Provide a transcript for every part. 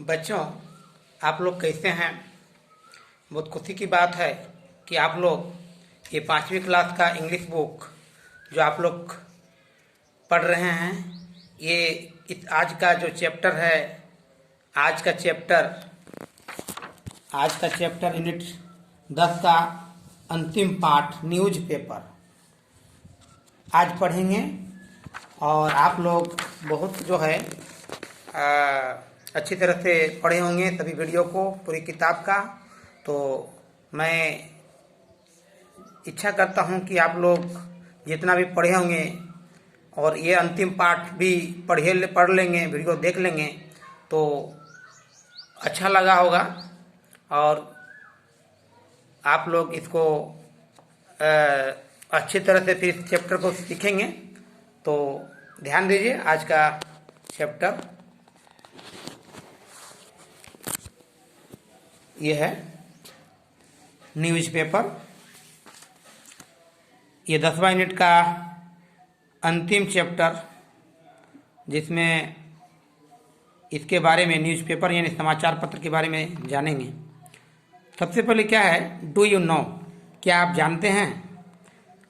बच्चों, आप लोग कैसे हैं। बहुत खुशी की बात है कि आप लोग ये 5वीं क्लास का इंग्लिश बुक जो आप लोग पढ़ रहे हैं, ये आज का जो चैप्टर है, आज का चैप्टर यूनिट 10 का अंतिम पाठ न्यूज़ पेपर आज पढ़ेंगे। और आप लोग बहुत जो है अच्छी तरह से पढ़े होंगे सभी वीडियो को, पूरी किताब का। तो मैं इच्छा करता हूं कि आप लोग जितना भी पढ़े होंगे और ये अंतिम पाठ भी पढ़ लेंगे, वीडियो देख लेंगे तो अच्छा लगा होगा और आप लोग इसको अच्छी तरह से फिर इस चैप्टर को सीखेंगे। तो ध्यान दीजिए, आज का चैप्टर ये है न्यूज़पेपर। ये 10वां यूनिट का अंतिम चैप्टर, जिसमें इसके बारे में न्यूज़पेपर यानी समाचार पत्र के बारे में जानेंगे। सबसे पहले क्या है, डू यू नो, क्या आप जानते हैं,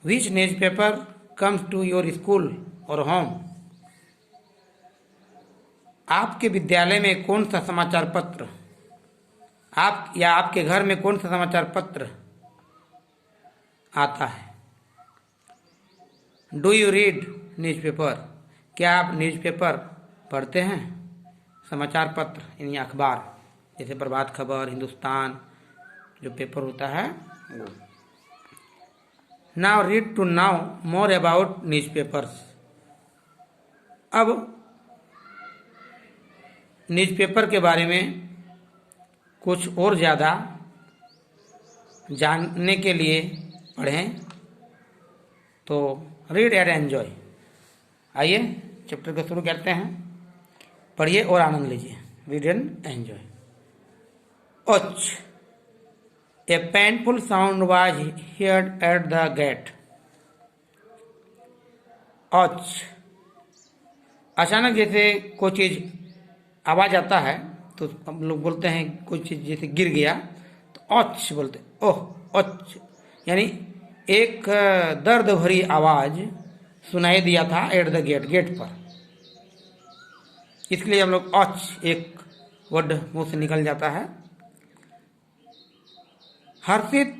which newspaper comes to your school और होम, आपके विद्यालय में कौन सा समाचार पत्र, आप या आपके घर में कौन सा समाचार पत्र आता है। डू यू रीड न्यूज़पेपर, क्या आप न्यूज़पेपर पढ़ते हैं, समाचार पत्र यानी अखबार, जैसे प्रभात खबर, हिंदुस्तान जो पेपर होता है वो। Now read to know more about newspapers. अब न्यूज़पेपर के बारे में कुछ और ज़्यादा जानने के लिए पढ़ें। तो रीड एंड एंजॉय। आइए चैप्टर को शुरू करते हैं, पढ़िए और आनंद लीजिए। Read and enjoy. Ouch, a painful sound was heard at the gate. Ouch, अचानक जैसे कोई चीज़ आवाज़ आता है तो हम लोग बोलते हैं कोई चीज़ जैसे गिर गया तो ओच बोलते, ओह ओच, यानी एक दर्द भरी आवाज़ सुनाई दिया था एट द गेट पर। इसलिए हम लोग ओच एक वर्ड मुंह से निकल जाता है। Harshit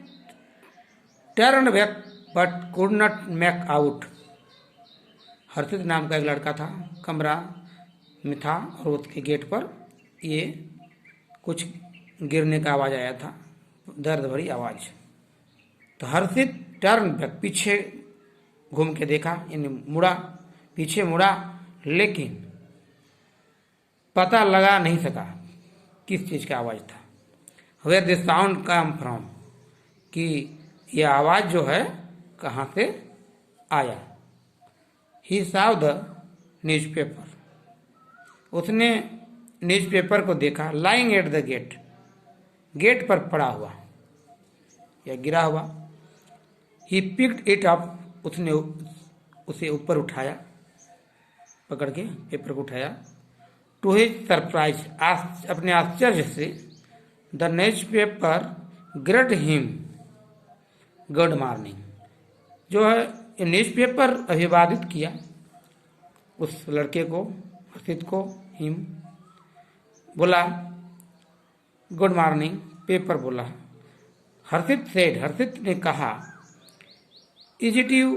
turn back but could not make out. Harshit नाम का एक लड़का था, कमरा में था और उसके गेट पर ये कुछ गिरने का आवाज़ आया था, दर्द भरी आवाज़। तो हर्षित टर्न बैक, पीछे घूम के देखा, यानी मुड़ा, पीछे मुड़ा, लेकिन पता लगा नहीं सका किस चीज़ का आवाज़ था। Where this sound come from, कि यह आवाज़ जो है कहाँ से आया। ही साव द न्यूज़पेपर, उसने न्यूज़पेपर को देखा, lying at the gate, gate पर पड़ा हुआ या गिरा हुआ। ही पिक्ड इट अप, उसने उसे ऊपर उठाया, पकड़ के पेपर को उठाया। टू हिज सरप्राइज, अपने आश्चर्य से, the newspaper great him good morning, जो है न्यूज़पेपर अभिवादित किया उस लड़के को, हर्षित को। हिम बोला गुड मॉर्निंग, पेपर बोला। हर्षित सेड, हर्षित ने कहा, is it you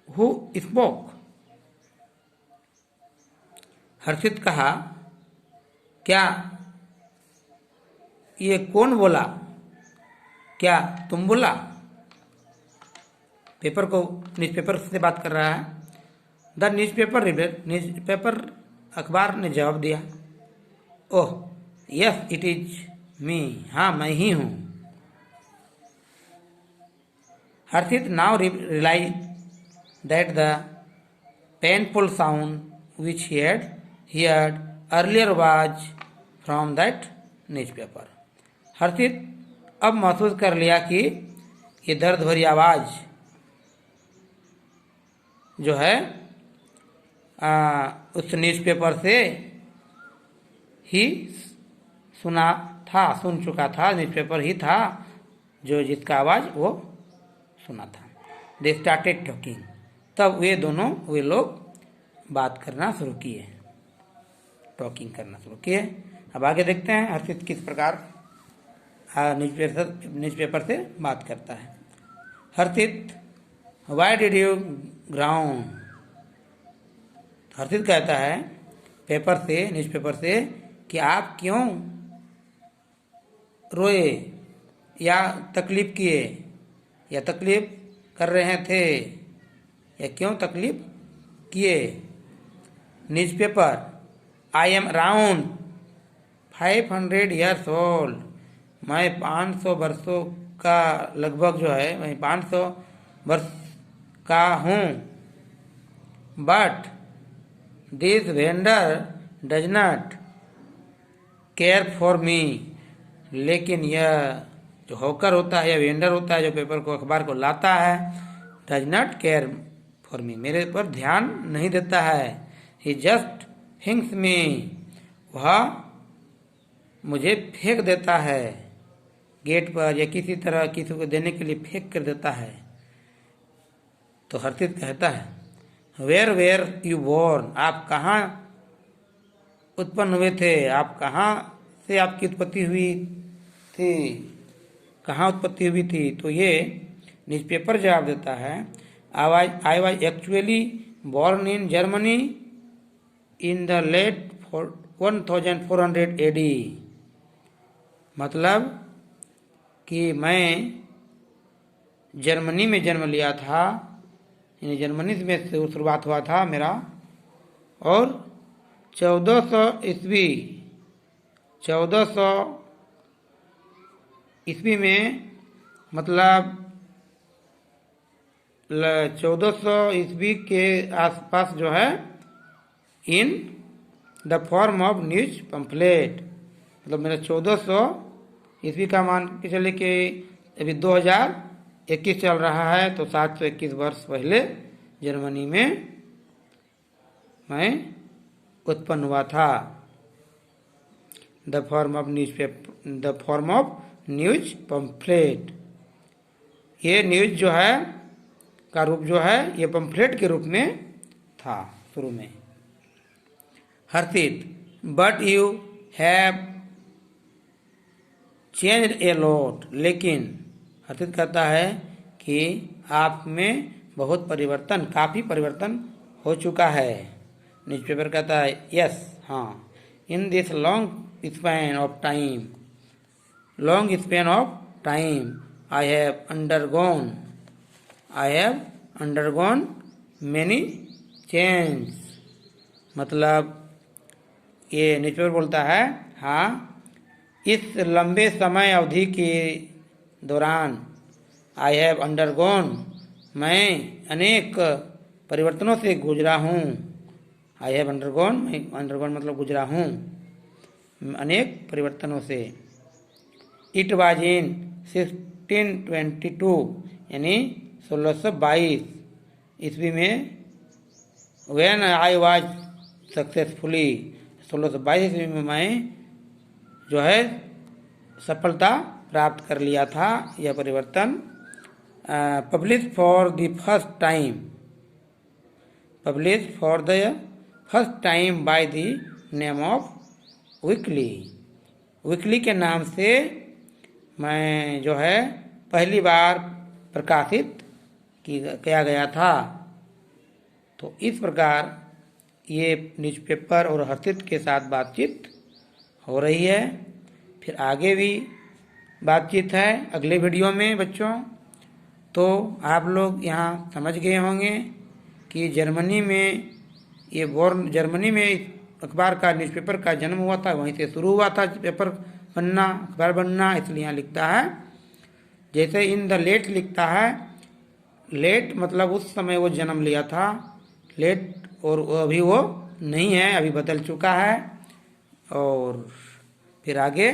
who spoke. Harshit कहा, क्या ये कौन बोला, क्या तुम बोला। पेपर को, न्यूज़पेपर से बात कर रहा है। द न्यूज़पेपर रीडर, न्यूज़पेपर अखबार ने जवाब दिया, oh yes it is me, हाँ मैं ही हूँ। Harshit now realise that the painful sound which he had heard earlier was from that newspaper. Harshit अब महसूस कर लिया कि ये दर्द भरी आवाज़ जो है उस न्यूज़पेपर से ही सुना था, सुन चुका था, न्यूज़पेपर ही था जो जिसका आवाज़ वो सुना था। दे स्टार्टेड टॉकिंग, तब वे लोग बात करना शुरू किए, टॉकिंग करना शुरू किए। अब आगे देखते हैं हर्षित किस प्रकार न्यूज़पेपर से बात करता है। हर्षित, वाई डिड यू ग्राउंड? हर्षित कहता है न्यूज़पेपर से कि आप क्यों रोए या तकलीफ किए या तकलीफ कर रहे थे या क्यों तकलीफ किए। Newspaper, I am around 500 years old, मैं 500 वर्षों का लगभग जो है मैं 500 वर्ष का हूँ। But this vendor does not care for me, लेकिन यह जो हॉकर होता है या वेंडर होता है जो पेपर को अखबार को लाता है, does not care for me, मेरे पर ध्यान नहीं देता है। ही जस्ट हिंग्स मी, वह मुझे फेंक देता है गेट पर या किसी तरह किसी को देने के लिए फेंक कर देता है। तो हर्षित कहता है वेयर वेयर यू बोर्न, आप कहाँ उत्पन्न हुए थे, आप कहाँ से आपकी उत्पत्ति हुई थी, कहाँ उत्पत्ति हुई थी। तो ये न्यूज़पेपर जवाब देता है I was actually born in Germany in the late 1400 AD, मतलब कि मैं जर्मनी में जन्म लिया था, यानी जर्मनी में से शुरुआत हुआ था मेरा, और 1400 ईस्वी में, मतलब 1400 ईस्वी के आसपास जो है, in the form of news pamphlet, मतलब मेरा 1400 ईस्वी का मान के चले कि अभी 2021 चल रहा है, तो 721 वर्ष पहले जर्मनी में मैं उत्पन्न हुआ था। The form of news pamphlet, ये न्यूज जो है का रूप जो है ये पम्फलेट के रूप में था शुरू में। Harshit, but you have change a lot, लेकिन हर्षित कहता है कि आप में बहुत परिवर्तन, काफ़ी परिवर्तन हो चुका है। न्यूज़पेपर कहता है यस, हाँ, in this long span of time I have undergone many change, मतलब ये न्यूज़पेपर बोलता है हाँ, इस लंबे समय अवधि के दौरान आई हैव अंडरगोन, मैं अनेक परिवर्तनों से गुजरा हूँ। आई हैव अंडरगोन मतलब गुजरा हूँ अनेक परिवर्तनों से। इट वाज इन 1622, यानी 1622 ईस्वी में, व्हेन आई वाज सक्सेसफुली, 1622 ईस्वी में मैं जो है सफलता प्राप्त कर लिया था। यह परिवर्तन publish for the first time by the name of weekly के नाम से मैं जो है पहली बार प्रकाशित किया गया था। तो इस प्रकार ये न्यूज़पेपर और हर्षित के साथ बातचीत हो रही है। फिर आगे भी बातचीत है अगले वीडियो में बच्चों। तो आप लोग यहाँ समझ गए होंगे कि जर्मनी में अखबार का, न्यूज़पेपर का जन्म हुआ था, वहीं से शुरू हुआ था पेपर बनना, अखबार बनना। इसलिए यहाँ लिखता है, जैसे इन द लेट लिखता है, लेट मतलब उस समय वो जन्म लिया था, लेट, और अभी वो नहीं है, अभी बदल चुका है। और फिर आगे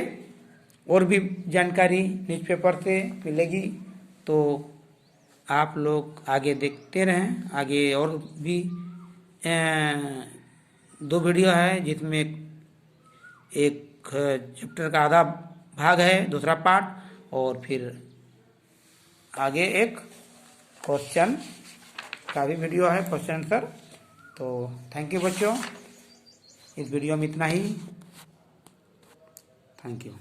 और भी जानकारी न्यूज़पेपर से मिलेगी, तो आप लोग आगे देखते रहें। आगे और भी 2 वीडियो है, जिसमें एक चैप्टर का आधा भाग है, दूसरा पार्ट, और फिर आगे एक क्वेश्चन का भी वीडियो है, क्वेश्चन आंसर। तो थैंक यू बच्चों, इस वीडियो में इतना ही। Thank you.